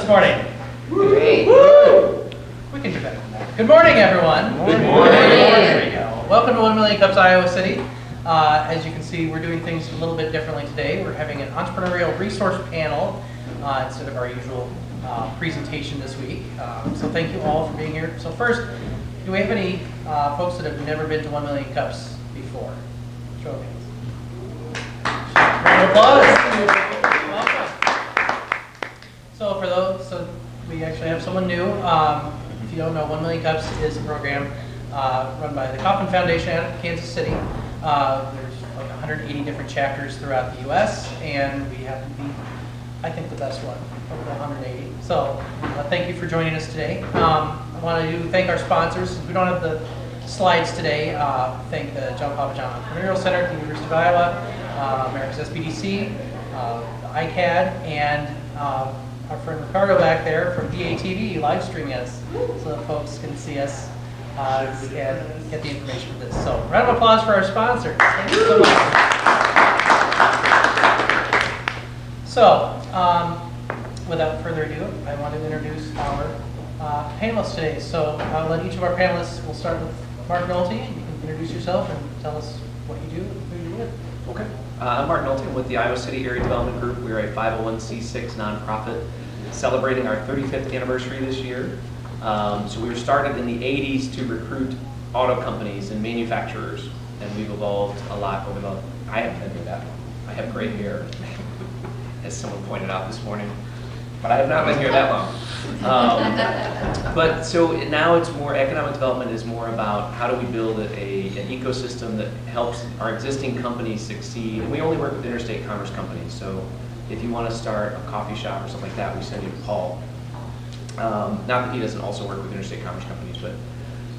this morning? Great. Woo! We can do better than that. Good morning, everyone. Good morning. There we go. Welcome to 1 Million Cups Iowa City. As you can see, we're doing things a little bit differently today. We're having an entrepreneurial resource panel instead of our usual presentation this week. So thank you all for being here. So first, do we have any folks that have never been to 1 Million Cups before? Show of hands. Round of applause. Welcome. So for those, we actually have someone new. If you don't know, 1 Million Cups is a program run by the Kauffman Foundation out of Kansas City. There's like 180 different chapters throughout the U.S., and we happen to be, I think, the best one of the 180. So thank you for joining us today. I want to thank our sponsors. Since we don't have the slides today, thank the John Papa John Entrepreneurial Center at the University of Iowa, America's SBDC, ICAD, and our friend Ricardo back there from PATV live streaming us so that folks can see us and get the information for this. So round of applause for our sponsors. Thank you so much. So without further ado, I want to introduce our panelists today. So I'll let each of our panelists, we'll start with Mark Nolte. You can introduce yourself and tell us what you do and who you're with. Okay. I'm Mark Nolte. I'm with the Iowa City Area Development Group. We're a 501c6 nonprofit celebrating our 35th anniversary this year. So we were started in the 80s to recruit auto companies and manufacturers, and we've evolved a lot over the, I haven't been here that long. I have gray hair, as someone pointed out this morning, but I have not been here that long. But so now it's more, economic development is more about how do we build an ecosystem that helps our existing companies succeed. And we only work with interstate commerce companies, so if you want to start a coffee shop or something like that, we send you to Paul. Not that he doesn't also work with interstate commerce companies, but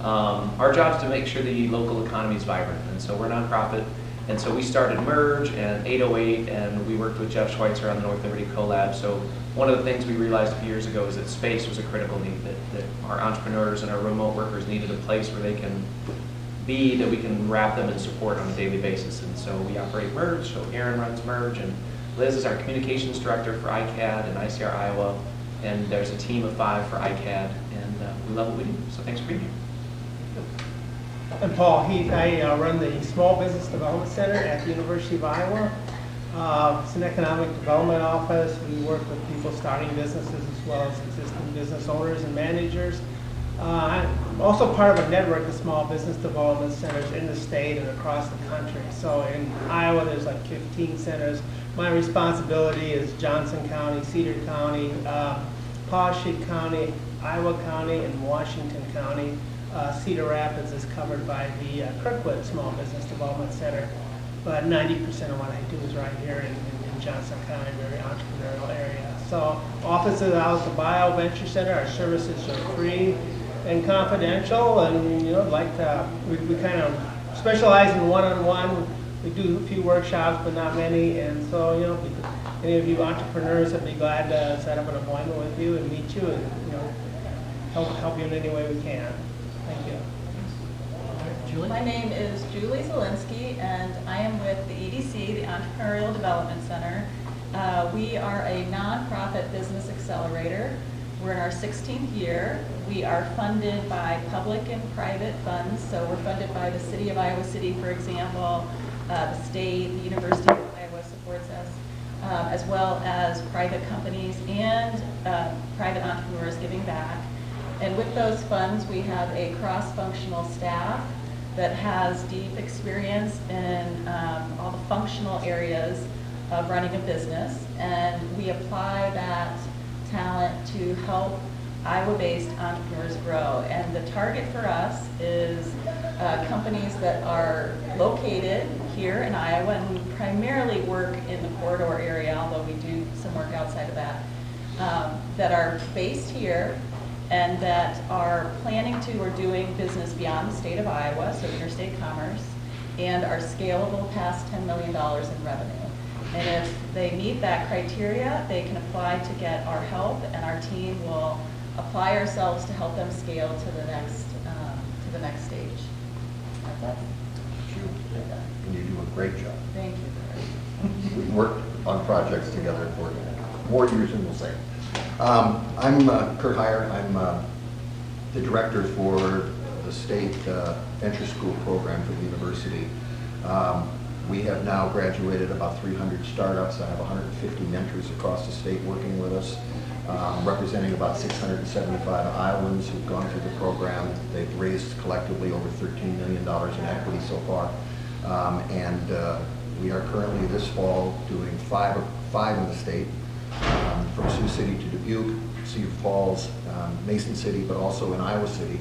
our job is to make sure the local economy is vibrant. And so we're a nonprofit, and so we started Merge and 808, and we worked with Jeff Schweitzer on the North Liberty Collab. So one of the things we realized a few years ago is that space was a critical need, that our entrepreneurs and our remote workers needed a place where they can be, that we can wrap them and support on a daily basis. And so we operate Merge, so Aaron runs Merge, and Liz is our communications director for ICAD and ICR Iowa, and there's a team of 5 for ICAD, and we love what we do, so thanks for being here. I'm Paul Heath. I run the Small Business Development Center at the University of Iowa. It's an economic development office. We work with people starting businesses as well as existing business owners and managers. I'm also part of a network of small business development centers in the state and across the country. So in Iowa, there's like 15 centers. My responsibility is Johnson County, Cedar County, Poweshiek County, Iowa County, and Washington County. Cedar Rapids is covered by the Kirkwood Small Business Development Center, but 90% of what I do is right here in Johnson County, very entrepreneurial area. So offices out at the Bio Venture Center, our services are free and confidential, and we kind of specialize in one-on-one. We do a few workshops, but not many, and so if any of you entrepreneurs would be glad to set up an appointment with you and meet you, and help you in any way we can. Thank you. Julie? My name is Julie Zielinski, and I am with the EDC, the Entrepreneurial Development Center. We are a nonprofit business accelerator. We're in our 16th year. We are funded by public and private funds. So we're funded by the City of Iowa City, for example, the state, the University of Iowa supports us, as well as private companies and private entrepreneurs giving back. And with those funds, we have a cross-functional staff that has deep experience in all the functional areas of running a business. And we apply that talent to help Iowa-based entrepreneurs grow. And the target for us is companies that are located here in Iowa, and we primarily work in the corridor area, although we do some work outside of that, that are based here and that are planning to or doing business beyond the state of Iowa, so interstate commerce, and are scalable past $10 million in revenue. And if they meet that criteria, they can apply to get our help, and our team will apply ourselves to help them scale to the next stage. That's us. And you do a great job. Thank you. We've worked on projects together for more years than we'll say. I'm Kurt Heyer. I'm the director for the state venture school program for the university. We have now graduated about 300 startups. I have 150 mentors across the state working with us, representing about 675 Iowans who've gone through the program. They've raised collectively over $13 million in equity so far. We are currently this fall doing five in the state, from Sioux City to Dubuque, Cedar Falls, Mason City, but also in Iowa City.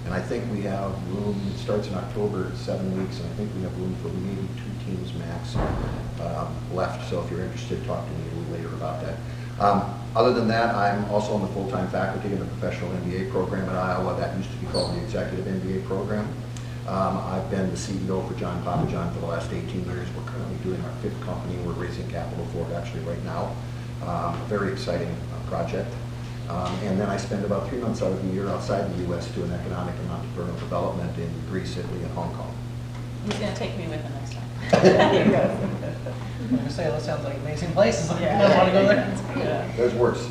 And I think we have room, it starts in October, 7 weeks, and I think we have room for maybe 2 teams max left. So if you're interested, talk to me a little later about that. Other than that, I'm also on the full-time faculty in the professional MBA program at Iowa. That used to be called the executive MBA program. I've been the CEO for John Papajohn for the last 18 years. We're currently doing our 5th company. We're raising capital for it actually right now. Very exciting project. And then I spend about 3 months out of the year outside the U.S. doing economic and entrepreneurial development in Greece, Italy, and Hong Kong. He's going to take me with him next time. I'm going to say, that sounds like amazing places. I want to go there. Yeah. There's worse.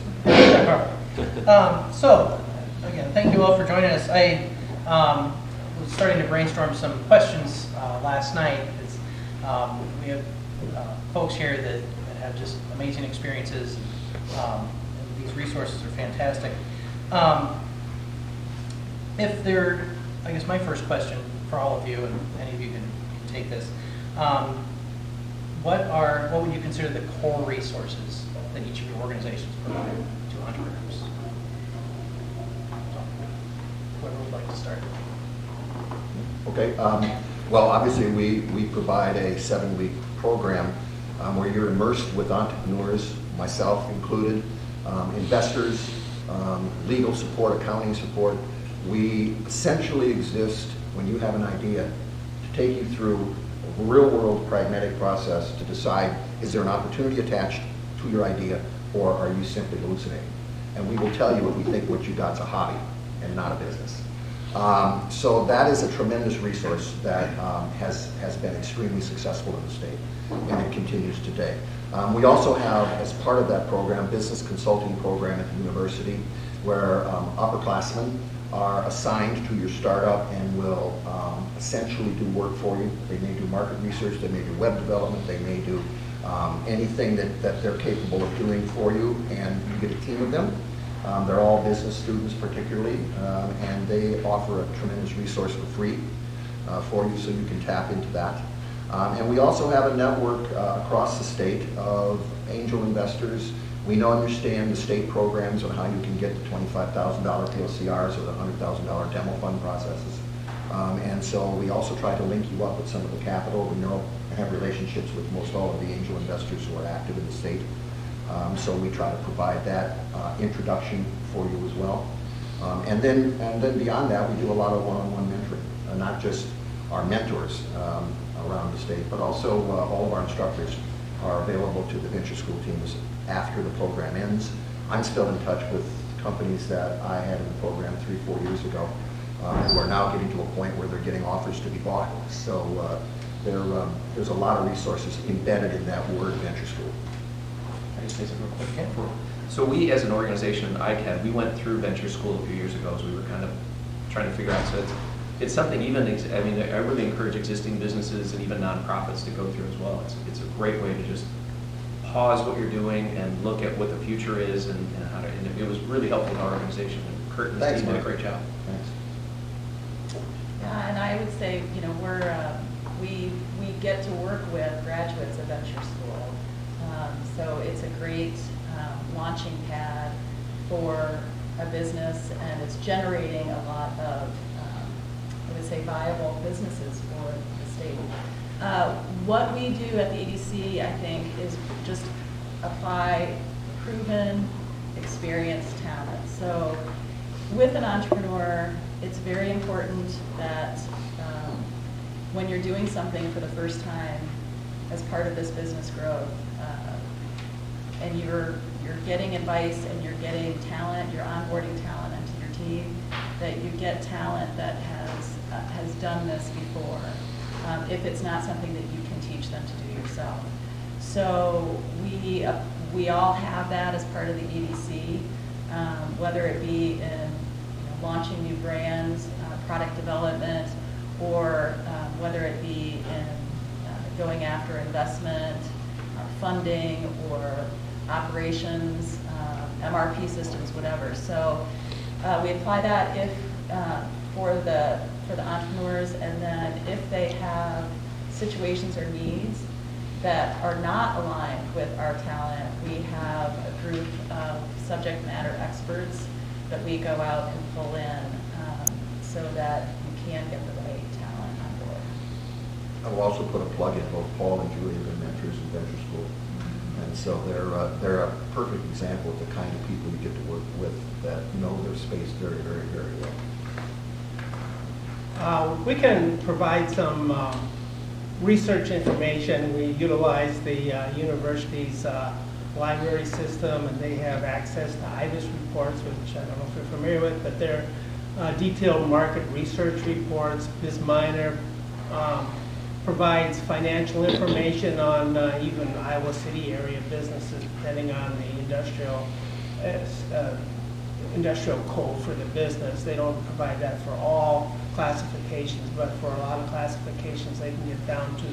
So, again, thank you all for joining us. I was starting to brainstorm some questions last night. We have folks here that have just amazing experiences. And these resources are fantastic. I guess my first question for all of you, and any of you can take this, what would you consider the core resources that each of your organizations provide to entrepreneurs? Whoever would like to start. Okay. Well, obviously, we provide a 7-week program where you're immersed with entrepreneurs, myself included, investors, legal support, accounting support. We essentially exist when you have an idea to take you through a real-world pragmatic process to decide, is there an opportunity attached to your idea, or are you simply hallucinating? And we will tell you if we think what you got's a hobby and not a business. So that is a tremendous resource that has been extremely successful in the state, and it continues today. We also have, as part of that program, business consulting program at the university, where upperclassmen are assigned to your startup and will essentially do work for you. They may do market research, they may do web development, they may do anything that they're capable of doing for you, and you get a team of them. They're all business students particularly, and they offer a tremendous resource for free for you, so you can tap into that. And we also have a network across the state of angel investors. We understand the state programs on how you can get the $25,000 PLCRs or the $100,000 demo fund processes. And so we also try to link you up with some of the capital. We know and have relationships with most all of the angel investors who are active in the state. So we try to provide that introduction for you as well. And then beyond that, we do a lot of one-on-one mentoring, not just our mentors around the state, but also all of our instructors are available to the venture school teams after the program ends. I'm still in touch with companies that I had in the program 3-4 years ago, who are now getting to a point where they're getting offers to be bought. So there's a lot of resources embedded in that word venture school. Can I just say something real quick? So we, as an organization, ICAD, we went through venture school a few years ago as we were kind of trying to figure out. So it's something I really encourage existing businesses and even nonprofits to go through as well. It's a great way to just pause what you're doing and look at what the future is and how to, and it was really helpful to our organization. And Kurt and his team did a great job. Thanks. Yeah, and I would say, we get to work with graduates of venture school. So it's a great launching pad for a business, and it's generating a lot of, I would say, viable businesses for the state. What we do at the EDC, I think, is just apply proven, experienced talent. So with an entrepreneur, it's very important that when you're doing something for the first time as part of this business growth, and you're getting advice and you're getting talent, you're onboarding talent into your team, that you get talent that has done this before, if it's not something that you can teach them to do yourself. So we all have that as part of the EDC. whether it be in launching new brands, product development, or whether it be in going after investment, funding, or operations, MRP systems, whatever. So we apply that if for the entrepreneurs, and then if they have situations or needs that are not aligned with our talent, we have a group of subject matter experts that we go out and pull in so that you can get the right talent on board. I will also put a plug in. Both Paul and Julie have been mentors in Venture School. And so they're a perfect example of the kind of people you get to work with that know their space very, very, very well. We can provide some research information. We utilize the university's library system, and they have access to IBIS reports, which I don't know if you're familiar with, but they're detailed market research reports. BizMiner provides financial information on even Iowa City area businesses, depending on the industrial code for the business. They don't provide that for all classifications, but for a lot of classifications, they can get down to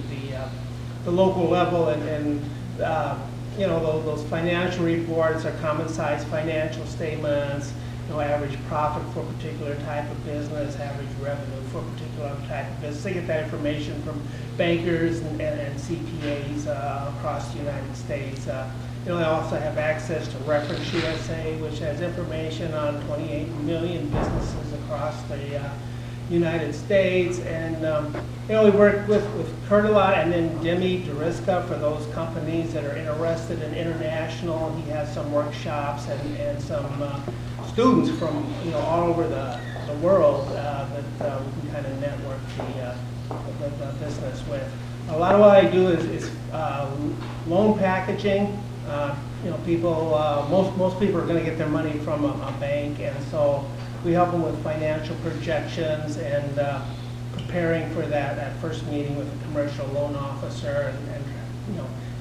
the local level, and those financial reports are common size financial statements, average profit for a particular type of business, average revenue for a particular type of business. They get that information from bankers and CPAs across the United States. They also have access to Reference USA, which has information on 28 million businesses across the United States. And we work with Kurt a lot, and then Demi Deriska for those companies that are interested in international. He has some workshops and some students from all over the world that we can kind of network the business with. A lot of what I do is loan packaging. Most people are going to get their money from a bank, and so we help them with financial projections and preparing for that first meeting with the commercial loan officer, and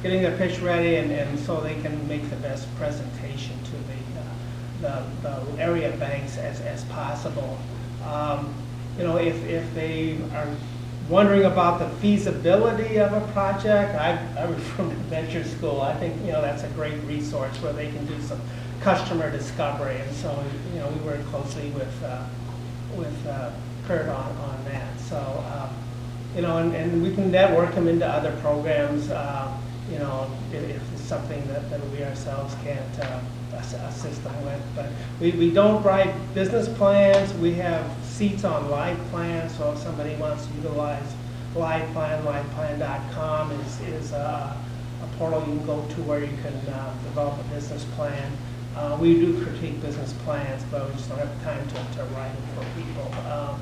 getting their pitch ready, and so they can make the best presentation to the area banks as possible. If they are wondering about the feasibility of a project, I refer to Venture School. I think that's a great resource where they can do some customer discovery, and so we work closely with Kurt on that. So and we can network them into other programs. If it's something that we ourselves can't assist them with. But we don't write business plans. We have seats on LivePlan, so if somebody wants to utilize LivePlan, liveplan.com is a portal you can go to where you can develop a business plan. We do critique business plans, but we just don't have time to write them for people.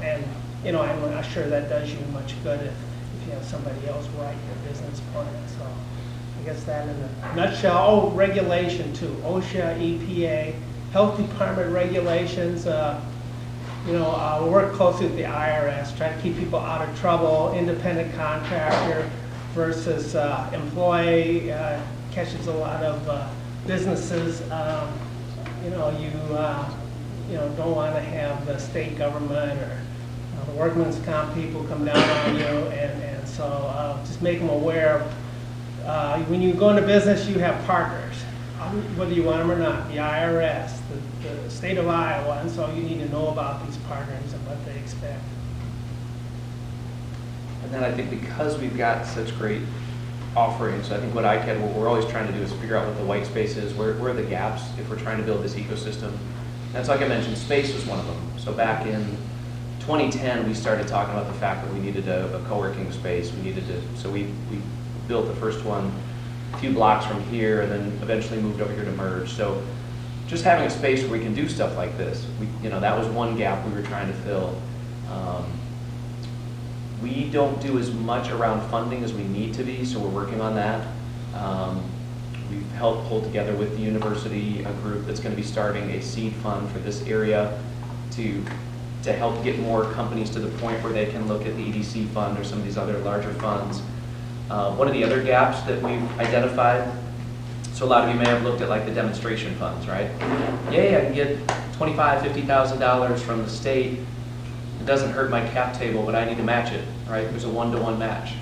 And I'm not sure that does you much good if you have somebody else write your business plan. So I guess that in a nutshell. Oh, regulation too. OSHA, EPA, Health Department regulations. We work closely with the IRS, try to keep people out of trouble. Independent contractor versus employee catches a lot of businesses. You don't want to have the state government or the workman's comp people come down on you, and so just make them aware of when you go into business, you have partners, whether you want them or not, the IRS, the state of Iowa, and so you need to know about these partners and what they expect. And then I think because we've got such great offerings, I think what we're always trying to do is figure out what the white space is, where are the gaps if we're trying to build this ecosystem. And so like I mentioned, space was one of them. So back in 2010, we started talking about the fact that we needed a co-working space. So we built the first one a few blocks from here, and then eventually moved over here to merge. So just having a space where we can do stuff like this, that was one gap we were trying to fill. We don't do as much around funding as we need to be, so we're working on that. We've helped pull together with the university a group that's going to be starting a seed fund for this area to help get more companies to the point where they can look at the EDC fund or some of these other larger funds. One of the other gaps that we've identified So a lot of you may have looked at like the demonstration funds, right? Yay, I can get $25,000, $50,000 from the state. It doesn't hurt my cap table, but I need to match it, right? There's a 1-to-1 match.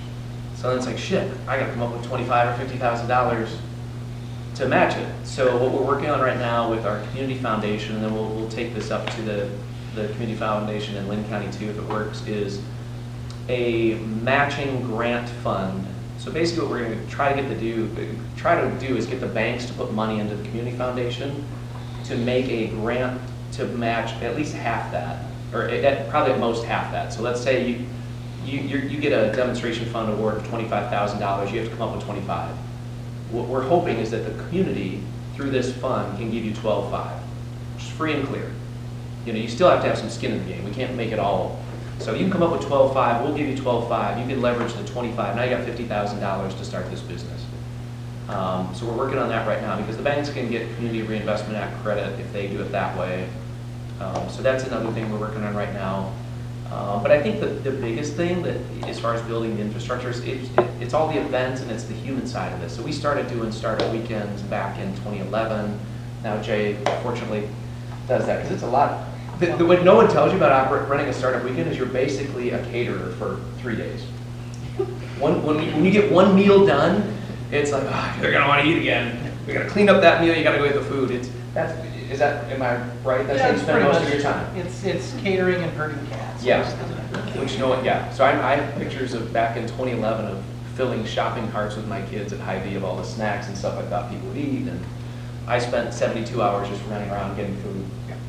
So then it's like, shit, I gotta come up with $25,000 or $50,000 to match it. So what we're working on right now with our community foundation, and then we'll take this up to the community foundation in Lynn County too, if it works, is a matching grant fund. So basically what we're going to try to do is get the banks to put money into the community foundation to make a grant to match at least half that, or probably at most half that. So let's say you get a demonstration fund award of $25,000, you have to come up with 25. What we're hoping is that the community, through this fund, can give you 12.5, which is free and clear. You know, you still have to have some skin in the game. We can't make it all. So you can come up with 12.5, we'll give you 12.5, you can leverage the 25, now you got $50,000 to start this business. So we're working on that right now because the banks can get Community Reinvestment Act credit if they do it that way. So that's another thing we're working on right now. But I think the biggest thing that, as far as building the infrastructure, it's all the events and it's the human side of this. So we started doing startup weekends back in 2011. Now Jay, fortunately, does that because it's a lot. What no one tells you about running a startup weekend is you're basically a caterer for 3 days. When you get one meal done, it's like, oh, they're gonna want to eat again. We gotta clean up that meal. You gotta go get the food. Am I right? That's how you spend most of your time. It's catering and herding cats. Yeah. Which you know what? Yeah. So I have pictures of back in 2011 of filling shopping carts with my kids at Hy-Vee of all the snacks and stuff I thought people would eat, and I spent 72 hours just running around getting food.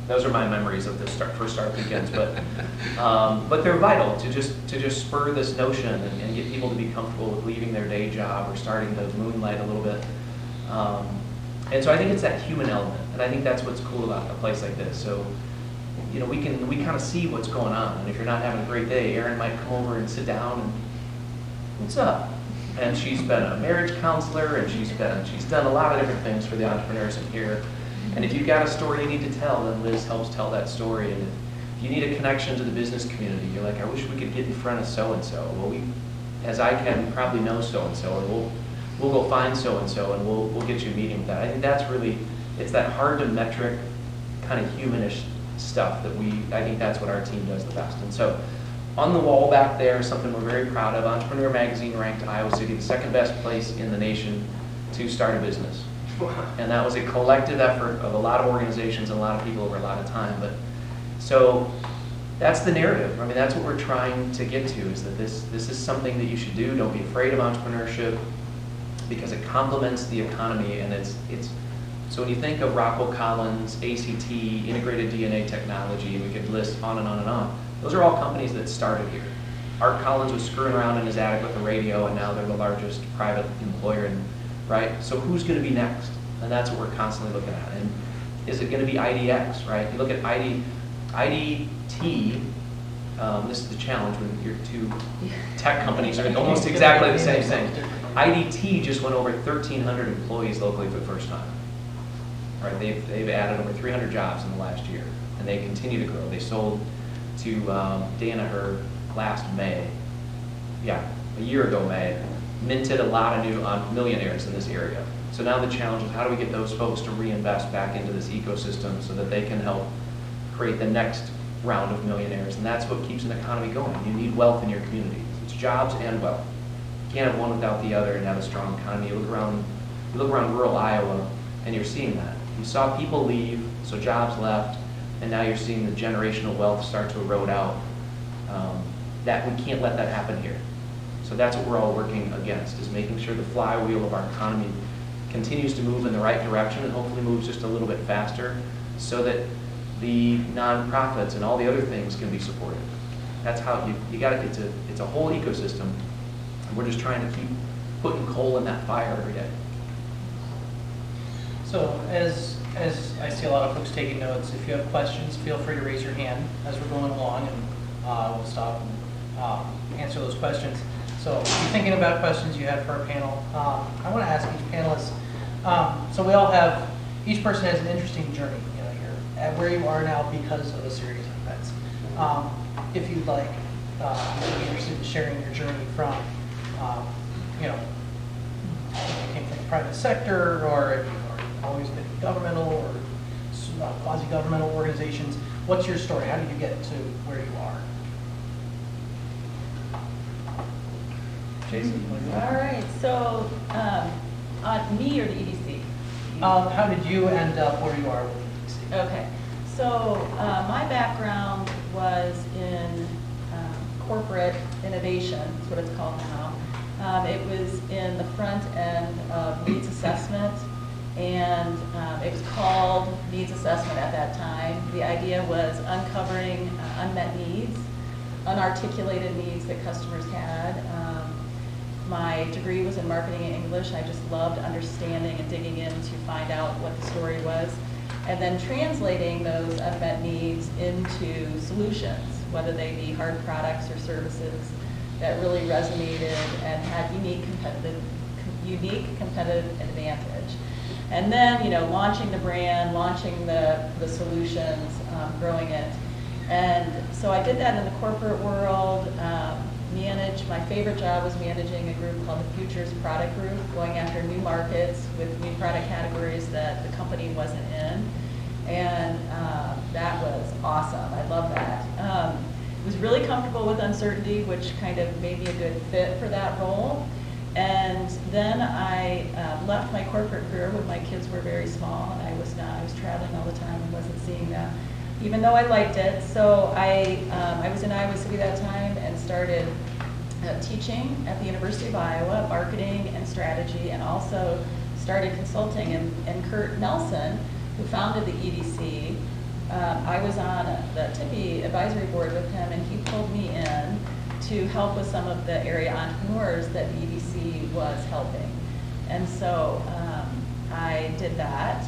Those are my memories of the first startup weekends, but they're vital to just spur this notion and get people to be comfortable with leaving their day job or starting to moonlight a little bit. And so I think it's that human element, and I think that's what's cool about a place like this. So, you know, we kind of see what's going on, and if you're not having a great day, Erin might come over and sit down and, what's up? And she's been a marriage counselor, and she's done a lot of different things for the entrepreneurs in here. And if you've got a story you need to tell, then Liz helps tell that story. And if you need a connection to the business community, you're like, I wish we could get in front of so-and-so. Well, as I can, probably know so-and-so, or we'll go find so-and-so, and we'll get you a meeting with that. I think that's really, it's that hard to metric, kind of humanish stuff that I think that's what our team does the best. And so on the wall back there, something we're very proud of, Entrepreneur Magazine ranked Iowa City the second best place in the nation to start a business. And that was a collective effort of a lot of organizations and a lot of people over a lot of time. But so that's the narrative. I mean, that's what we're trying to get to, is that this is something that you should do. Don't be afraid of entrepreneurship because it complements the economy. And it's so when you think of Rockwell Collins, ACT, Integrated DNA Technology, and we could list on and on and on, those are all companies that started here. Art Collins was screwing around in his attic with a radio, and now they're the largest private employer, right? So who's going to be next? And that's what we're constantly looking at. And is it going to be IDX, right? You look at IDT, this is the challenge when your two tech companies are almost exactly the same thing. IDT just went over 1,300 employees locally for the first time. Right? They've added over 300 jobs in the last year, and they continue to grow. They sold to Danaher last May. Yeah, a year ago May. Minted a lot of new millionaires in this area. So now the challenge is how do we get those folks to reinvest back into this ecosystem so that they can help create the next round of millionaires. And that's what keeps an economy going. You need wealth in your community. It's jobs and wealth. You can't have one without the other and have a strong economy. You look around rural Iowa and you're seeing that. You saw people leave, so jobs left, and now you're seeing the generational wealth start to erode out. That we can't let that happen here. So that's what we're all working against, is making sure the flywheel of our economy continues to move in the right direction and hopefully moves just a little bit faster so that the nonprofits and all the other things can be supported. That's how you got to, it's a whole ecosystem. And we're just trying to keep putting coal in that fire every day. So as I see a lot of folks taking notes, if you have questions, feel free to raise your hand as we're going along, and we'll stop and answer those questions. So if you're thinking about questions you have for our panel, I want to ask each panelist, so we all have, each person has an interesting journey, you know, here, at where you are now because of a series of events. If you'd like, I'm interested in sharing your journey from, you know, you came from private sector, or have you always been governmental or quasi-governmental organizations? What's your story? How did you get to where you are? Jason? All right, so, on me or the EDC? How did you end up where you are with EDC? Okay, so my background was in corporate innovation, is what it's called now. It was in the front end of needs assessment, and it was called needs assessment at that time. The idea was uncovering unmet needs, unarticulated needs that customers had. My degree was in marketing and English. I just loved understanding and digging in to find out what the story was, and then translating those unmet needs into solutions, whether they be hard products or services that really resonated and had unique competitive advantage. And then, launching the brand, launching the solutions, growing it. And so I did that in the corporate world. My favorite job was managing a group called the Futures Product Group, going after new markets with new product categories that the company wasn't in. And that was awesome. I love that. Was really comfortable with uncertainty, which kind of made me a good fit for that role. And then I left my corporate career when my kids were very small, and I was traveling all the time and wasn't seeing them, even though I liked it. So I was in Iowa City that time and started teaching at the University of Iowa, marketing and strategy, and also started consulting. And Kurt Nelson, who founded the EDC, I was on the Tippy advisory board with him, and he pulled me in to help with some of the area entrepreneurs that the EDC was helping. And so I did that,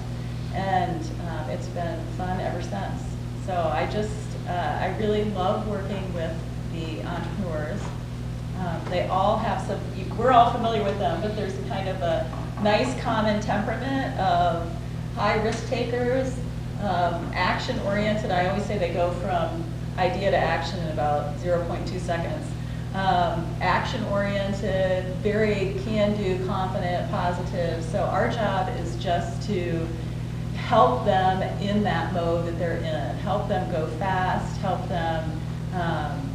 and it's been fun ever since. So I really love working with the entrepreneurs. They all have we're all familiar with them, but there's kind of a nice common temperament of high risk takers, action-oriented. I always say they go from idea to action in about 0.2 seconds. Action-oriented, very can-do, confident, positive. So our job is just to help them in that mode that they're in, help them go fast, help them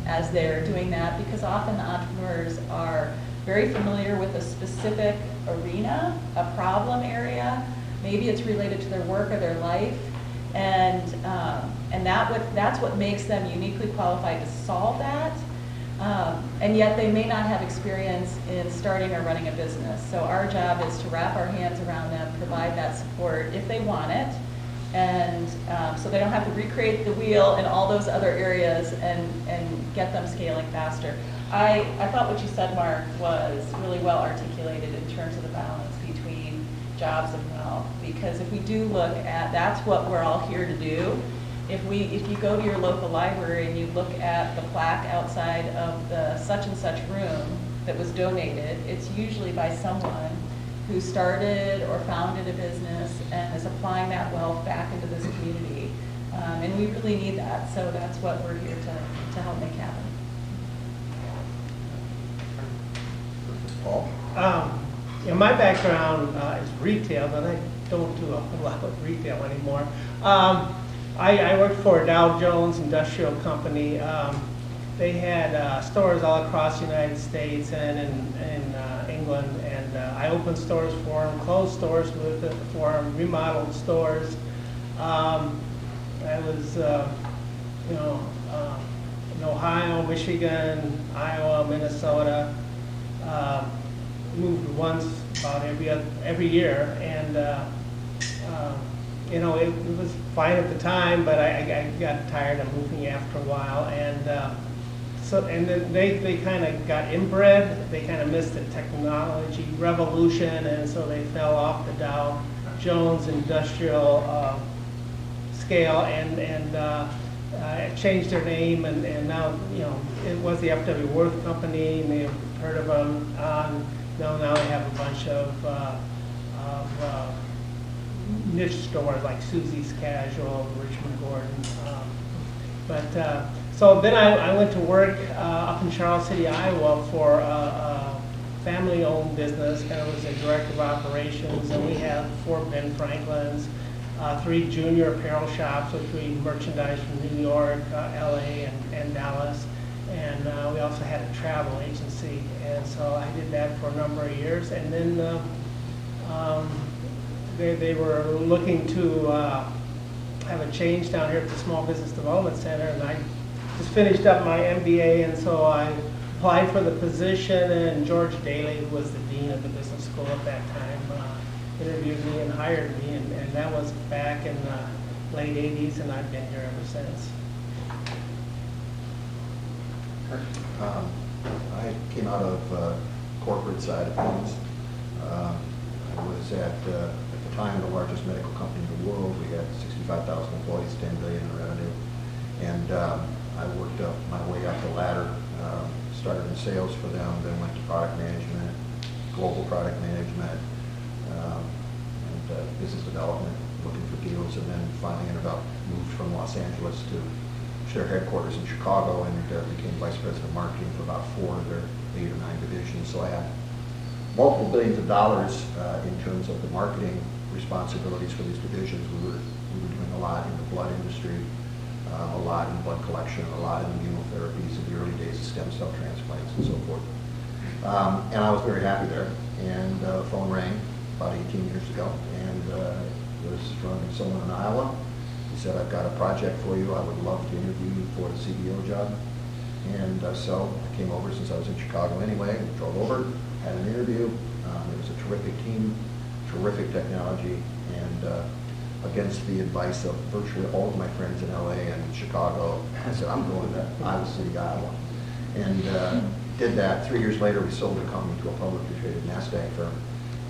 as they're doing that, because often the entrepreneurs are very familiar with a specific arena, a problem area. Maybe it's related to their work or their life, and that's what makes them uniquely qualified to solve that. And yet they may not have experience in starting or running a business. So our job is to wrap our hands around them, provide that support if they want it, and so they don't have to recreate the wheel in all those other areas and get them scaling faster. I thought what you said, Mark, was really well articulated in terms of the balance between jobs and wealth, because if we do look at, that's what we're all here to do. If you go to your local library and you look at the plaque outside of the such and such room that was donated, it's usually by someone who started or founded a business and is applying that wealth back into this community. And we really need that, so that's what we're here to help make happen. Paul? My background is retail, but I don't do a whole lot of retail anymore. I worked for Dow Jones Industrial Company. They had stores all across the United States and in England, and I opened stores for them, closed stores for them, remodeled stores. I was, in Ohio, Michigan, Iowa, Minnesota. Moved once about every year, and it was fine at the time, but I got tired of moving after a while, and then they kind of got inbred. They kind of missed the technology revolution, and so they fell off the Dow Jones Industrial scale, and changed their name, and now it was the F.W. Worth Company, and they've heard of them. Now they have a bunch of niche stores like Susie's Casual, Richmond Gordon. So then I went to work up in Charles City, Iowa for a family-owned business, kind of was a director of operations, and we have 4 Ben Franklins, 3 junior apparel shops, which we merchandise from New York, LA, and Dallas. And we also had a travel agency, and so I did that for a number of years. And then they were looking to have a change down here at the Small Business Development Center, and I just finished up my MBA, and so I applied for the position, and George Daly, who was the dean of the business school at that time, interviewed me and hired me, and that was back in the late 80s, and I've been here ever since. I came out of corporate side of things. I was at the time the largest medical company in the world. We had 65,000 employees, 10 billion in revenue, and I worked up my way up the ladder. Started in sales for them, then went to product management, global product management, and business development, looking for deals, and then finally ended up moved from Los Angeles to their headquarters in Chicago, and became vice president of marketing for about 4 of their 8 or 9 divisions. So I had multiple billions of dollars in terms of the marketing responsibilities for these divisions. We were doing a lot in the blood industry, a lot in blood collection, a lot in immunotherapies in the early days of stem cell transplants and so forth. And I was very happy there. And the phone rang about 18 years ago, and it was from someone in Iowa. He said, "I've got a project for you. I would love to interview you for the CEO job." And so I came over since I was in Chicago anyway. Drove over, had an interview. It was a terrific team, terrific technology, and against the advice of virtually all of my friends in LA and Chicago, I said, "I'm going to Iowa City, Iowa." And did that. 3 years later, we sold the company to a publicly traded NASDAQ firm,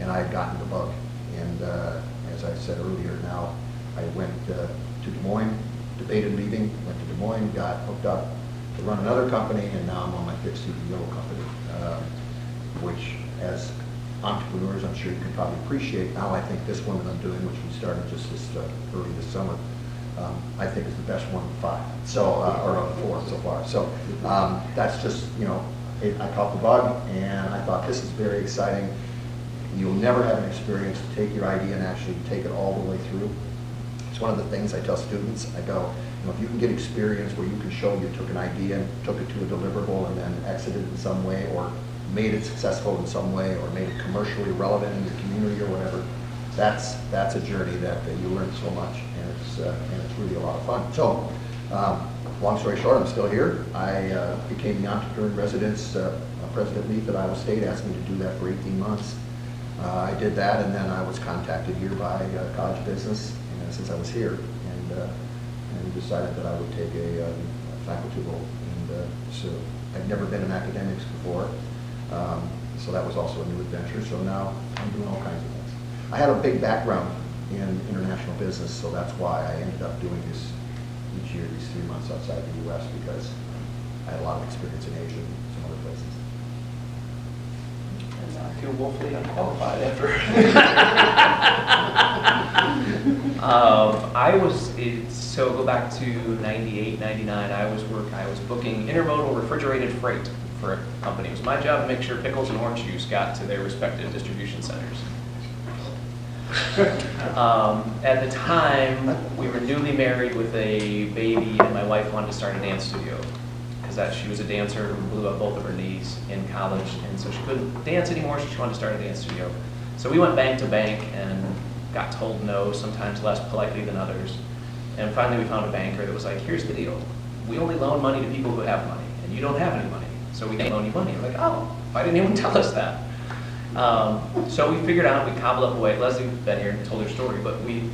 and I had gotten the bug. And as I said earlier, now I went to Des Moines, debated leaving, went to Des Moines, got hooked up to run another company, and now I'm on my 5th CEO company, which as entrepreneurs, I'm sure you can probably appreciate. Now I think this one that I'm doing, which we started just early this summer, I think is the best one of 5, so or of 4 so far. So that's just, I caught the bug, and I thought this is very exciting. You'll never have an experience to take your idea and actually take it all the way through. It's one of the things I tell students. I go, if you can get experience where you can show you took an idea and took it to a deliverable and then exited in some way, or made it successful in some way, or made it commercially relevant in your community or whatever, that's a journey that you learn so much, and it's really a lot of fun. So, long story short, I'm still here. I became the entrepreneur in residence. President Leaf at Iowa State asked me to do that for 18 months. I did that, and then I was contacted here by College of Business, and since I was here, and decided that I would take a faculty role. And so I'd never been in academics before, so that was also a new adventure. So now I'm doing all kinds of things. I had a big background in international business, so that's why I ended up doing this each year, these 3 months outside the U.S., because I had a lot of experience in Asia and some other places. I feel woefully unqualified after. So go back to 98, 99, I was booking intermodal refrigerated freight for a company. It was my job to make sure pickles and orange juice got to their respective distribution centers. At the time, we were newly married with a baby, and my wife wanted to start a dance studio, because she was a dancer who blew up both of her knees in college, and so she couldn't dance anymore, so she wanted to start a dance studio. So we went bank to bank and got told no, sometimes less politely than others. And finally we found a banker that was like, "Here's the deal. We only loan money to people who have money, and you don't have any money, so we can't loan you money." I'm like, "Oh, why didn't anyone tell us that?" So we figured out, we cobbled up a way. Leslie's been here and told her story, but we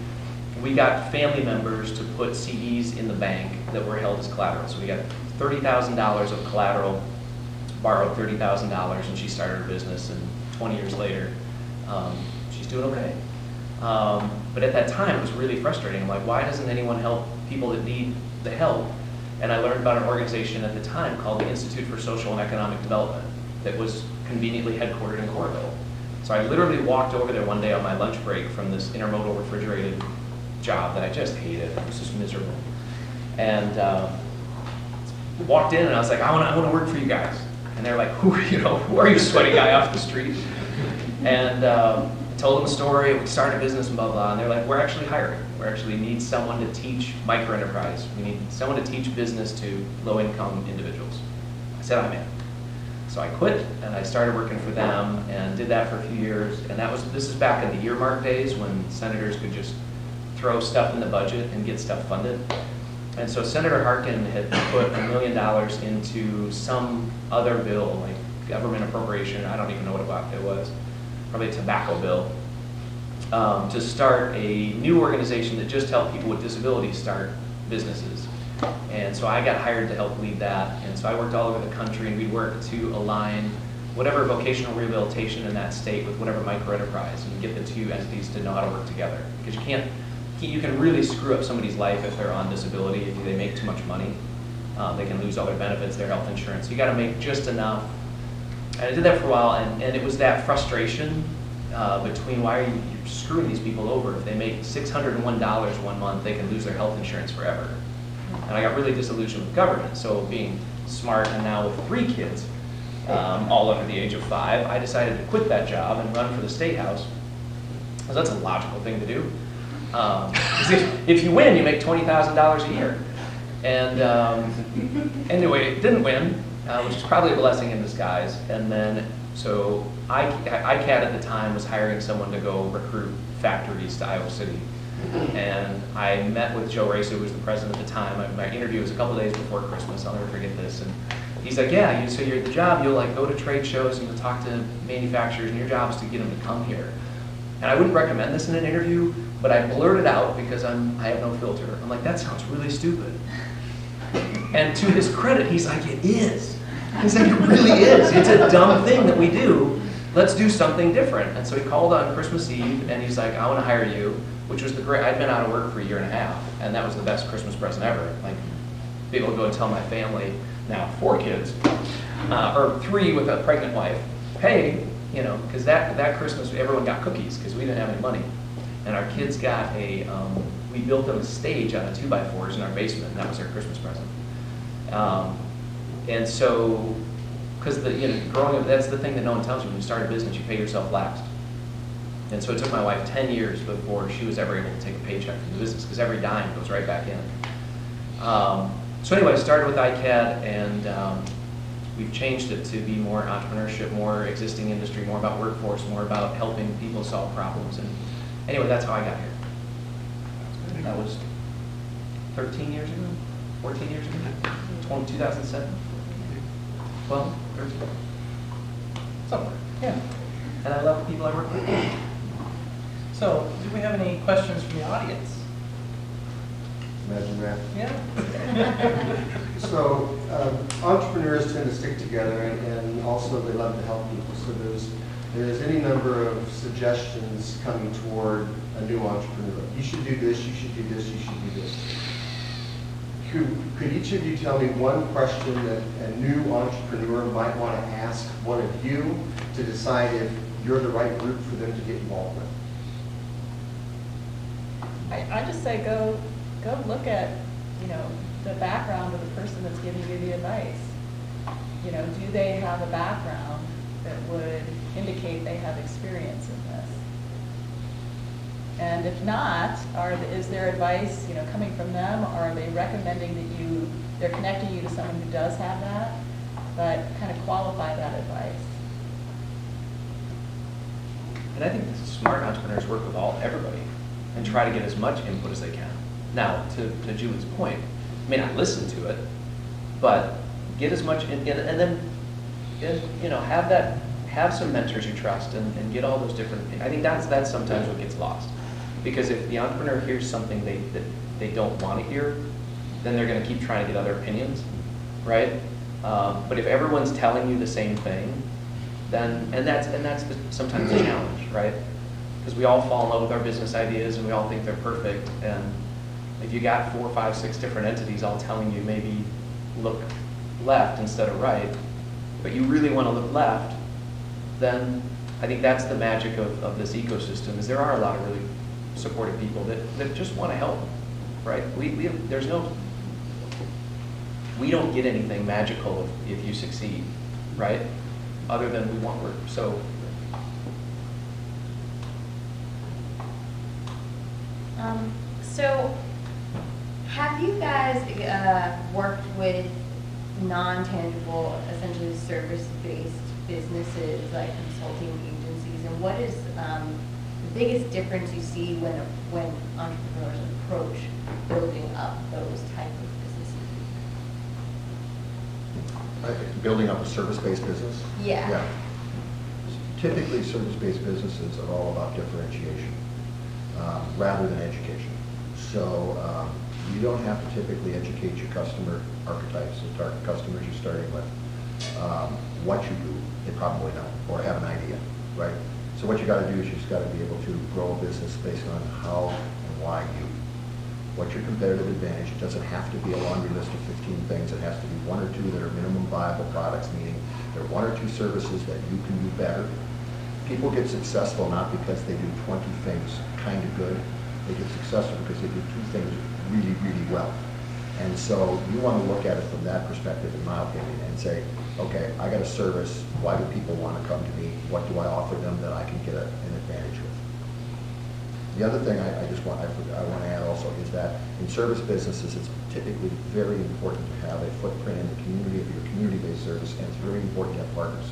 got family members to put CDs in the bank that were held as collateral. So we got $30,000 of collateral, borrowed $30,000, and she started her business, and 20 years later, she's doing okay. But at that time, it was really frustrating. I'm like, why doesn't anyone help people that need the help? And I learned about an organization at the time called the Institute for Social and Economic Development that was conveniently headquartered in Coralville. So I literally walked over there one day on my lunch break from this intermodal refrigerated job that I just hated. It was just miserable. And walked in, and I was like, I want to work for you guys. And they're like, who are you, sweaty guy off the street? And I told them a story, we started a business and blah, blah, and they're like, we're actually hiring. We actually need someone to teach microenterprise. We need someone to teach business to low-income individuals. I said, I'm in. So I quit, and I started working for them, and did that for a few years. And this is back in the earmark days when senators could just throw stuff in the budget and get stuff funded. And so Senator Harkin had put $1 million into some other bill, like government appropriation, I don't even know what it was, probably a tobacco bill, to start a new organization that just helped people with disabilities start businesses. And so I got hired to help lead that. And so I worked all over the country, and we worked to align whatever vocational rehabilitation in that state with whatever microenterprise, and get the two entities to know how to work together. Because you can really screw up somebody's life if they're on disability, if they make too much money. They can lose all their benefits, their health insurance. You got to make just enough. And I did that for a while, and it was that frustration between why are you screwing these people over? If they make $601 one month, they can lose their health insurance forever. And I got really disillusioned with government. So being smart, and now with 3 kids, all under the age of 5, I decided to quit that job and run for the State House, because that's a logical thing to do. If you win, you make $20,000 a year. And anyway, it didn't win, which is probably a blessing in disguise. And then, so ICAT at the time was hiring someone to go recruit factories to Iowa City. And I met with Joe Racer, who was the president at the time. My interview was a couple days before Christmas. I'll never forget this. And he's like, yeah, so you're at the job, you'll like go to trade shows and you'll talk to manufacturers, and your job is to get them to come here. And I wouldn't recommend this in an interview, but I blurted out because I have no filter. I'm like, that sounds really stupid. And to his credit, he's like, it is. He's like, it really is. It's a dumb thing that we do. Let's do something different. And so he called on Christmas Eve, and he's like, I want to hire you, which was I'd been out of work for a year and a half, and that was the best Christmas present ever. Like, be able to go and tell my family, now 4 kids, or 3 with a pregnant wife, hey, because that Christmas everyone got cookies because we didn't have any money. And our kids got we built them a stage out of 2x4s in our basement, and that was their Christmas present. And so, because growing up, that's the thing that no one tells you. When you start a business, you pay yourself last. And so it took my wife 10 years before she was ever able to take a paycheck from the business, because every dime goes right back in. So anyway, I started with ICAD, and we've changed it to be more entrepreneurship, more existing industry, more about workforce, more about helping people solve problems. And anyway, that's how I got here. That was 13 years ago, 14 years ago, 2007, 12, 13, somewhere. Yeah. And I love the people I work with. So, do we have any questions from the audience? Imagine that. Yeah. So entrepreneurs tend to stick together, and also they love to help people. So there's any number of suggestions coming toward a new entrepreneur. You should do this, you should do this, you should do this. Could each of you tell me one question that a new entrepreneur might want to ask one of you to decide if you're the right group for them to get involved with? I just say go look at, the background of the person that's giving you the advice. Do they have a background that would indicate they have experience in this? And if not, is their advice, coming from them, or are they recommending that they're connecting you to someone who does have that, but kind of qualify that advice? And I think smart entrepreneurs work with everybody and try to get as much input as they can. Now, to Julie's point, may not listen to it, but get as much, and then, have some mentors you trust, and get all those different things. I think that's sometimes what gets lost. Because if the entrepreneur hears something that they don't want to hear, then they're going to keep trying to get other opinions, right? But if everyone's telling you the same thing, then, and that's sometimes the challenge, right? Because we all fall in love with our business ideas, and we all think they're perfect. And if you got 4, 5, 6 different entities all telling you maybe look left instead of right, but you really want to look left, then I think that's the magic of this ecosystem, is there are a lot of really supportive people that just want to help, right? We don't get anything magical if you succeed. right? Other than we want work. So So, have you guys worked with non-tangible, essentially service-based businesses like consulting agencies? And what is the biggest difference you see when entrepreneurs approach building up those type of businesses? Building up a service-based business? Yeah. Typically, service-based businesses are all about differentiation rather than education. So you don't have to typically educate your customer archetypes, the target customers you're starting with. What you do, they probably know or have an idea, right? So what you got to do is you just got to be able to grow a business based on how and why you. What's your competitive advantage? It doesn't have to be a laundry list of 15 things. It has to be one or two that are minimum viable products, meaning there are one or two services that you can do better. People get successful not because they do 20 things kind of good. They get successful because they do two things really, really well. And so you want to look at it from that perspective, in my opinion, and say, okay, I got a service. Why do people want to come to me? What do I offer them that I can get an advantage with? The other thing I want to add also is that in service businesses, it's typically very important to have a footprint in the community of your community-based service, and it's very important to have partners.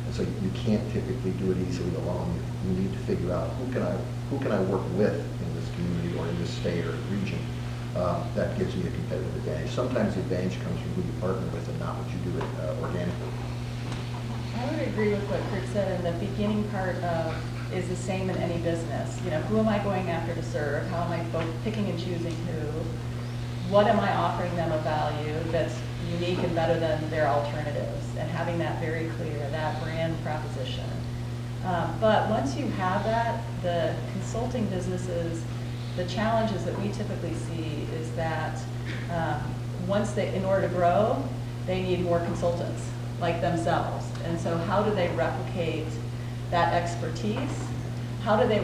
And so you can't typically do it easily alone. You need to figure out who can I work with in this community or in this state or region that gives me a competitive advantage. Sometimes the advantage comes from who you partner with and not what you do organically. I would agree with what Kurt said, and the beginning part of is the same in any business. You know, who am I going after to serve? How am I both picking and choosing who? What am I offering them of value that's unique and better than their alternatives? And having that very clear, that brand proposition. But once you have that, the consulting businesses, the challenges that we typically see is that in order to grow, they need more consultants like themselves. And so how do they replicate that expertise? How do they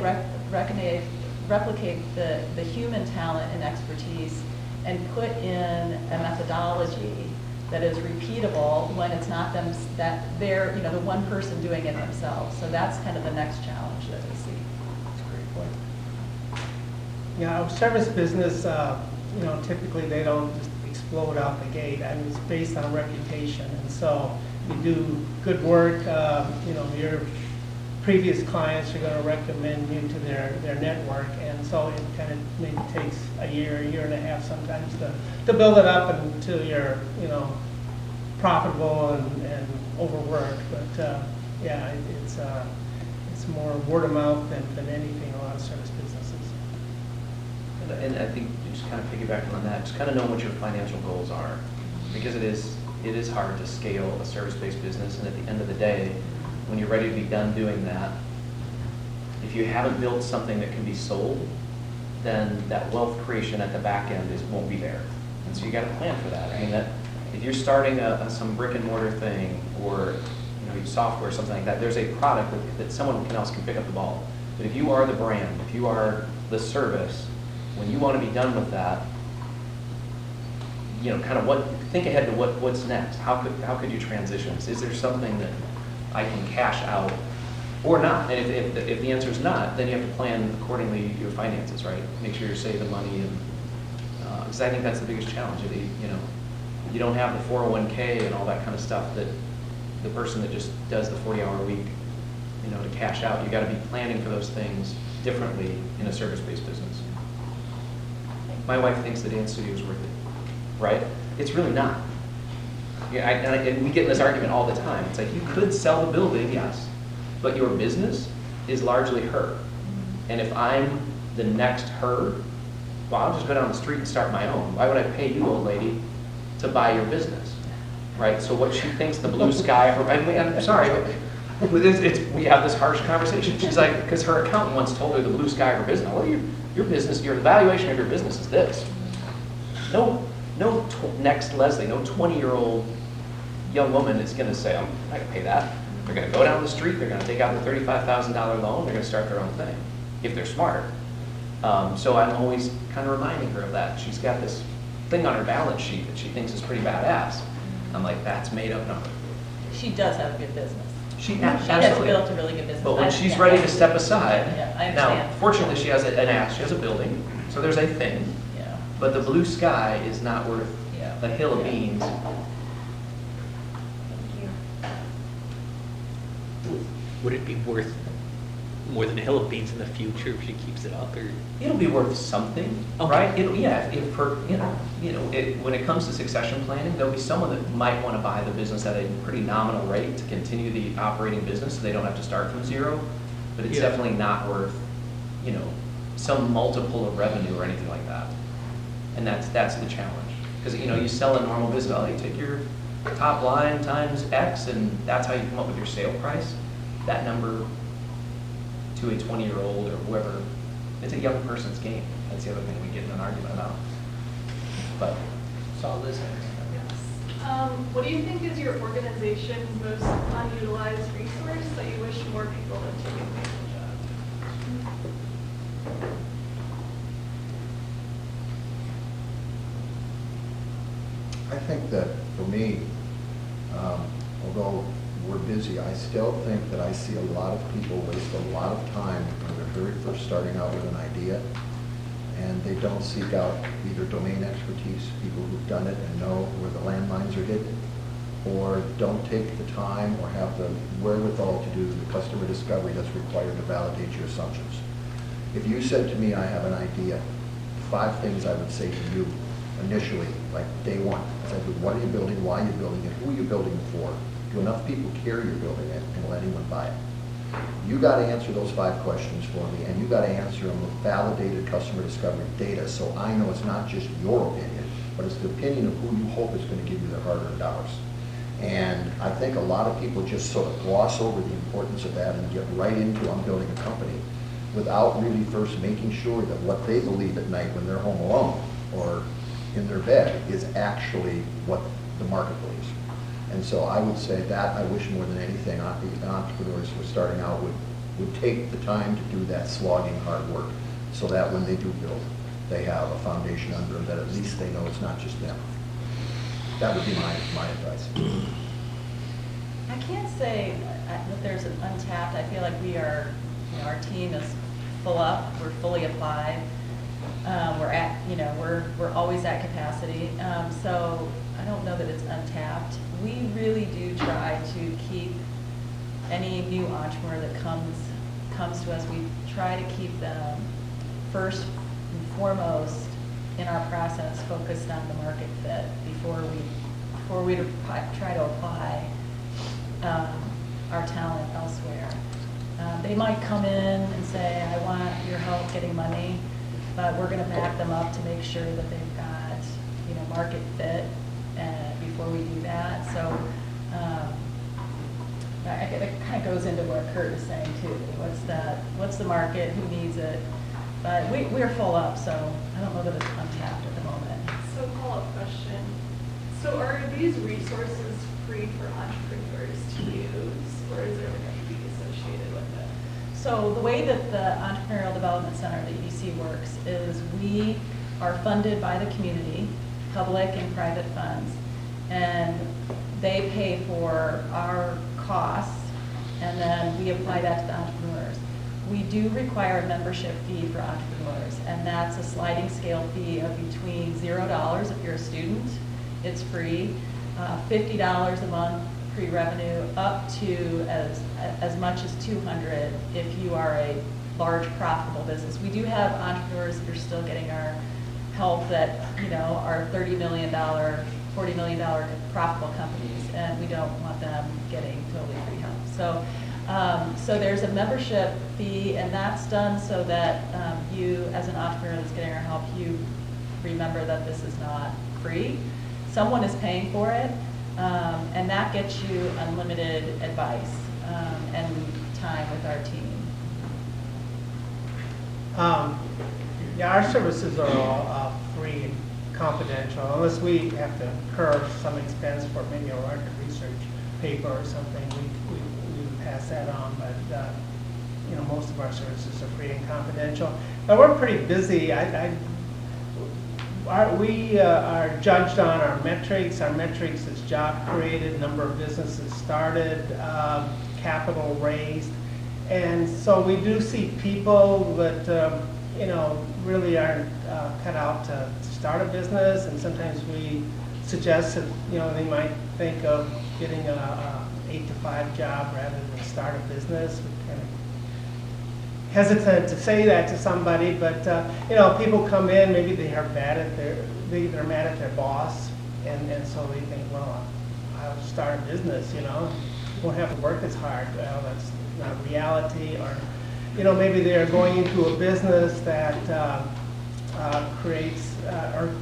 replicate the human talent and expertise and put in a methodology that is repeatable when it's not them, that they're, the one person doing it themselves. So that's kind of the next challenge that we see. That's a great point. Yeah, service business, typically they don't just explode out the gate. I mean, it's based on reputation. And so you do good work, your previous clients are going to recommend you to their network. And so it kind of maybe takes a year and a half sometimes to build it up until you're, profitable and overworked. But it's more word of mouth than anything, a lot of service businesses. And I think just kind of piggybacking on that, just kind of know what your financial goals are, because it is hard to scale a service-based business, and at the end of the day, when you're ready to be done doing that, if you haven't built something that can be sold, then that wealth creation at the back end won't be there. And so you got to plan for that. I mean, that if you're starting some brick and mortar thing or software or something like that, there's a product that someone else can pick up the ball. But if you are the brand, if you are the service, when you want to be done with that, think ahead to what's next. How could you transition? Is there something that I can cash out or not? And if the answer is not, then you have to plan accordingly your finances, right? Make sure you're saving money, and because I think that's the biggest challenge. You don't have the 401k and all that kind of stuff that the person that just does the 40-hour week, to cash out. You got to be planning for those things differently in a service-based business. My wife thinks the dance studio is worth it, right? It's really not. Yeah, and we get in this argument all the time. It's like, you could sell the building, yes, but your business is largely her. And if I'm the next her, well, I'll just go down the street and start my own. Why would I pay you, old lady, to buy your business, right? So what she thinks the blue sky, I'm sorry, but we have this harsh conversation. She's like, because her accountant once told her the blue sky of her business. Well, your business, your valuation of your business is this. Next Leslie, no 20-year-old young woman is going to say, I'm not going to pay that. They're going to go down the street, they're going to take out the $35,000 loan, they're going to start their own thing, if they're smart. So I'm always kind of reminding her of that. She's got this thing on her balance sheet that she thinks is pretty badass. I'm like, that's made up number. She does have a good business. She She has absolutely. built a really good business. But when I- she's yeah. ready to step aside, Yeah, I now, understand. fortunately, she has an ass, she has a building, so there's a thing. Yeah, But the blue sky is not worth yeah. a hill of beans. Thank you. Would it be worth more than a hill of beans in the future if she keeps it up, or? It'll be worth something, Okay. right? It'll, yeah, if for, when it comes to succession planning, there'll be someone that might want to buy the business at a pretty nominal rate to continue the operating business, so they don't have to start from zero. But it's Yeah. definitely not worth, some multiple of revenue or anything like that. And that's the challenge. Because, you sell a normal business, you take your top line times X, and that's how you come up with your sale price. That number to a 20-year-old or whoever, it's a young person's game. That's the other thing we get in an argument about. But Saw Liz. What do you think is your organization's most unutilized resource that you wish more people would take advantage of? I think that for me, although we're busy, I still think that I see a lot of people waste a lot of time when they're very first starting out with an idea, and they don't seek out either domain expertise, people who've done it and know where the landmines are hidden, or don't take the time or have the wherewithal to do the customer discovery that's required to validate your assumptions. If you said to me, I have an idea, 5 things I would say to you initially, like day one. I said, what are you building, why are you building it, who are you building it for? Do enough people care you're building it, and will anyone buy it? You got to answer those 5 questions for me, and you got to answer them with validated customer discovery data, so I know it's not just your opinion, but it's the opinion of who you hope is going to give you their hard-earned dollars. And I think a lot of people just sort of gloss over the importance of that and get right into, I'm building a company, without really first making sure that what they believe at night when they're home alone or in their bed is actually what the market believes. And so I would say that I wish more than anything entrepreneurs who are starting out would take the time to do that slogging hard work, so that when they do build, they have a foundation under them that at least they know it's not just them. That would be my advice. I can't say that there's an untapped, I feel like we are, our team is full up, we're fully applied. We're always at capacity. So I don't know that it's untapped. We really do try to keep any new entrepreneur that comes to us, we try to keep them first and foremost in our process focused on the market fit before we try to apply our talent elsewhere. They might come in and say, I want your help getting money, but we're going to back them up to make sure that they've got, market fit before we do that. So it kind of goes into what Kurt is saying too. What's the market? Who needs it? But we're full up, so I don't know that it's untapped at the moment. So follow-up question. So are these resources free for entrepreneurs to use, or is there going to be associated with it? So the way that the Entrepreneurial Development Center, the EDC, works is we are funded by the community, public and private funds, and they pay for our costs, and then we apply that to the entrepreneurs. We do require a membership fee for entrepreneurs, and that's a sliding scale fee of between $0 if you're a student, it's free, $50 a month pre-revenue, up to as much as $200 if you are a large profitable business. We do have entrepreneurs that are still getting our help that are $30 million, $40 million profitable companies, and we don't want them getting totally free help. So there's a membership fee, and that's done so that you, as an entrepreneur that's getting our help, you remember that this is not free. Someone is paying for it, and that gets you unlimited advice and time with our team. Yeah, our services are all free and confidential, unless we have to incur some expense for maybe a market research paper or something. We pass that on, but most of our services are free and confidential. But we're pretty busy. We are judged on our metrics. Our metrics is job created, number of businesses started, capital raised. And so we do see people that, really aren't cut out to start a business. And sometimes we suggest that, they might think of getting a 8-to-5 job rather than start a business. We kind of hesitant to say that to somebody, but people come in, maybe they are mad at they're mad at their boss, and so they think, well, I'll start a business, won't have to work as hard. Well, that's not reality. Or maybe they're going into a business that creates or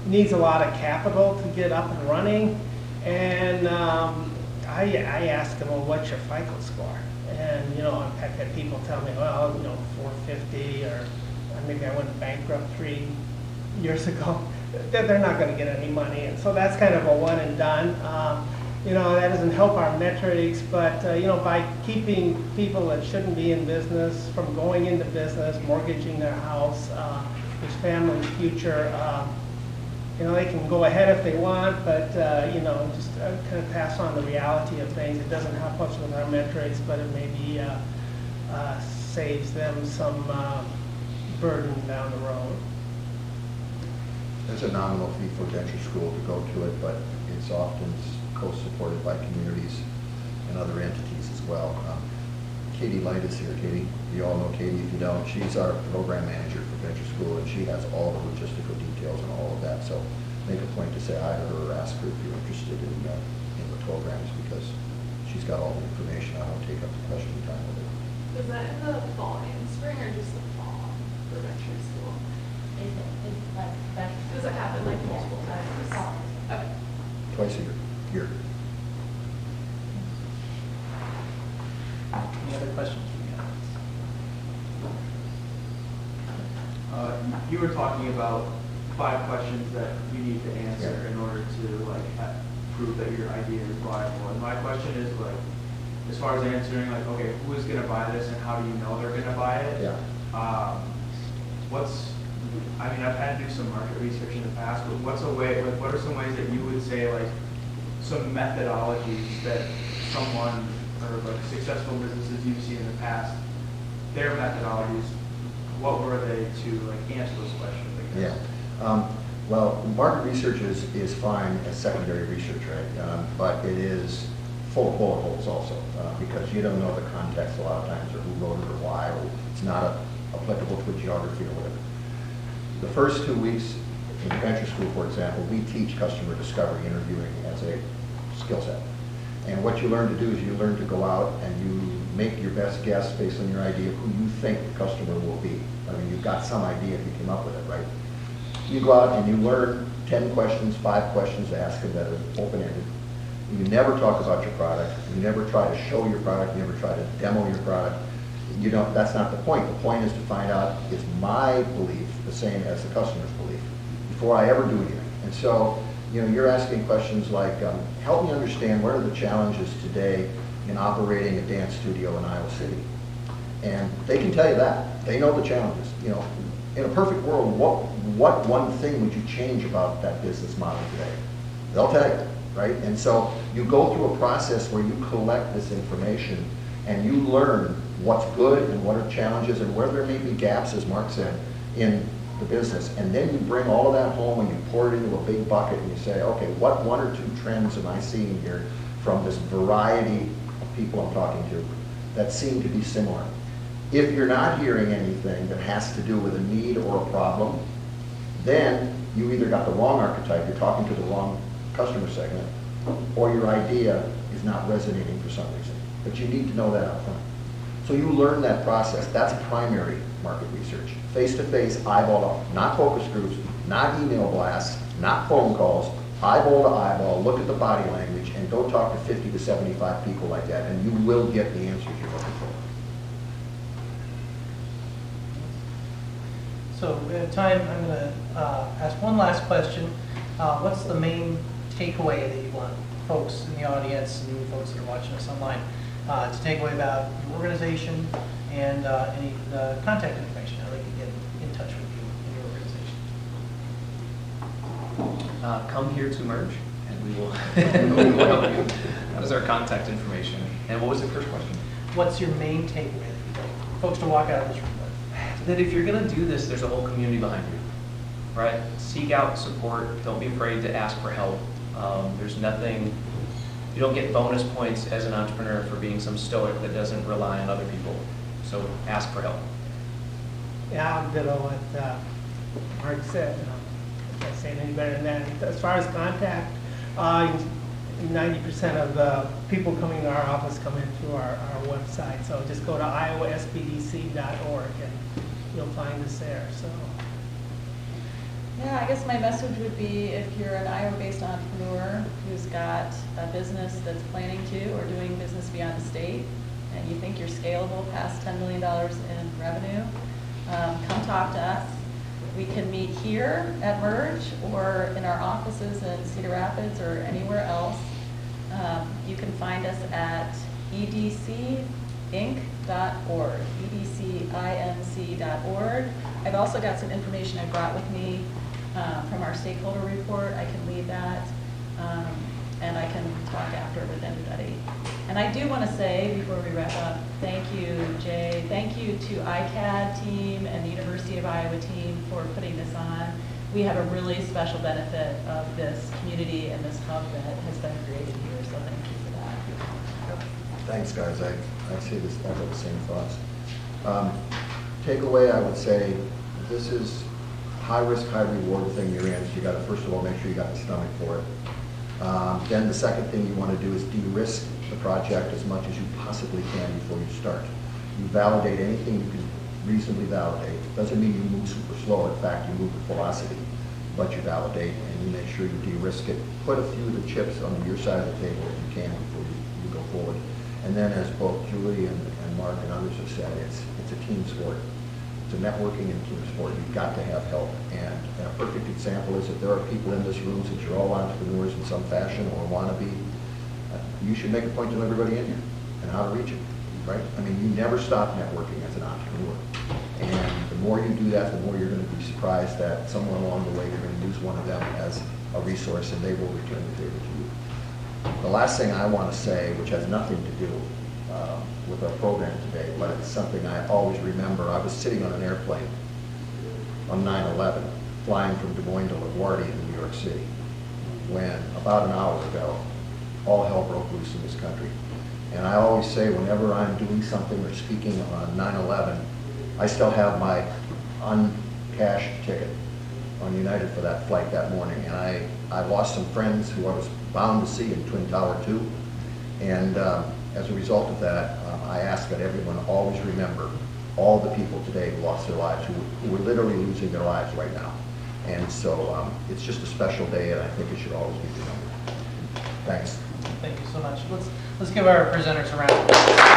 needs a lot of capital to get up and running, and I ask them, well, what's your FICO score? And, I've had people tell me, well, 450, or maybe I went bankrupt 3 years ago. They're not going to get any money. And so that's kind of a one and done. That doesn't help our metrics, but, by keeping people that shouldn't be in business from going into business, mortgaging their house, his family's future, they can go ahead if they want, but, just kind of pass on the reality of things. It doesn't help us with our metrics, but it maybe saves them some burden down the road. There's a nominal fee for venture school to go to it, but it's often co-supported by communities and other entities as well. Katie Light is here. Katie, you all know Katie. If you don't, she's our program manager for venture school, and she has all the logistical details and all of that. So make a point to say hi to her or ask her if you're interested in the programs, because she's got all the information. I won't take up the question time with her. Is that in the fall and spring, or just the fall for venture school? Does it happen like multiple times? Okay. Twice a year. Any other questions from the audience? You were talking about 5 questions that you need to answer in order to prove that your idea is viable. And my question is as far as answering okay, who is going to buy this and how do you know they're going to buy it? Yeah. I've had to do some market research in the past, but what are some ways that you would say some methodologies that someone or successful businesses you've seen in the past, their methodologies, what were they to answer those questions, I guess? Yeah. Well, market research is fine as secondary research, right? But it is full of bullet holes also, because you don't know the context a lot of times, or who wrote it or why, or it's not applicable to a geography or whatever. The first 2 weeks in venture school, for example, we teach customer discovery interviewing as a skill set. And what you learn to do is you learn to go out and you make your best guess based on your idea of who you think the customer will be. You've got some idea if you came up with it, right? You go out and you learn 10 questions, 5 questions to ask them that are open-ended. You never talk about your product. You never try to show your product. You never try to demo your product. That's not the point. The point is to find out, is my belief the same as the customer's belief before I ever do anything? And so, you're asking questions like, help me understand what are the challenges today in operating a dance studio in Iowa City. And they can tell you that. They know the challenges. In a perfect world, what one thing would you change about that business model today? They'll tell you, right? And so you go through a process where you collect this information and you learn what's good and what are challenges and where there may be gaps, as Mark said, in the business. And then you bring all of that home and you pour it into a big bucket and you say, okay, what 1 or 2 trends am I seeing here from this variety of people I'm talking to that seem to be similar? If you're not hearing anything that has to do with a need or a problem, then you either got the wrong archetype, you're talking to the wrong customer segment, or your idea is not resonating for some reason. But you need to know that up front. So you learn that process. That's primary market research. Face-to-face, eyeball to, not focus groups, not email blasts, not phone calls, eyeball to eyeball, look at the body language, and go talk to 50 to 75 people like that, and you will get the answers you're looking for. So we have time. I'm going to ask one last question. What's the main takeaway that you want folks in the audience and folks that are watching us online to take away about your organization and any contact information, how they can get in touch with you and your organization? come here to merge, and we will, we will help you. That is our contact information. And what was the first question? What's your main takeaway that you'd like folks to walk out of this room with? That if you're going to do this, there's a whole community behind you, right? Seek out support. Don't be afraid to ask for help. There's nothing, you don't get bonus points as an entrepreneur for being some stoic that doesn't rely on other people. So ask for help. Yeah, I'll ditto what Mark said. If I say it any better than that. As far as contact, 90% of the people coming to our office come in through our website. So just go to iowaspdc.org and you'll find us there. So. Yeah, I guess my message would be if you're an Iowa-based entrepreneur who's got a business that's planning to or doing business beyond the state, and you think you're scalable past $10 million in revenue, come talk to us. We can meet here at Merge or in our offices in Cedar Rapids or anywhere else. You can find us at edcinc.org, edcinc.org. I've also got some information I brought with me from our stakeholder report. I can leave that, and I can talk after with anybody. And I do want to say, before we wrap up, thank you, Jay. Thank you to ICAD team and the University of Iowa team for putting this on. We have a really special benefit of this community and this hub that has been created here, so thank you for that. Thanks, guys. I see this, I have the same thoughts. Takeaway, I would say, this is high risk, high reward thing you're in. So you got to, first of all, make sure you got the stomach for it. Then the second thing you want to do is de-risk the project as much as you possibly can before you start. You validate anything you can reasonably validate. Doesn't mean you move super slow. In fact, you move with velocity, but you validate and you make sure you de-risk it. Put a few of the chips on your side of the table if you can before you go forward. And then, as both Julie and Mark and others have said, it's a team sport. It's a networking and team sport. You've got to have help. And a perfect example is if there are people in this room, since you're all entrepreneurs in some fashion or want to be, you should make a point to know everybody in here and how to reach it, right? I mean, you never stop networking as an entrepreneur. And the more you do that, the more you're going to be surprised that somewhere along the way you're going to use one of them as a resource and they will return the favor to you. The last thing I want to say, which has nothing to do with our program today, but it's something I always remember. I was sitting on an airplane on 9/11, flying from Des Moines to LaGuardia in New York City, when about an hour ago, all hell broke loose in this country. And I always say, whenever I'm doing something or speaking on 9/11, I still have my uncashed ticket on United for that flight that morning. And I lost some friends who I was bound to see in Twin Tower 2. And as a result of that, I ask that everyone always remember all the people today who lost their lives, who are literally losing their lives right now. And so it's just a special day, and I think it should always be remembered. Thanks. Thank you so much. Let's give our presenters a round of applause.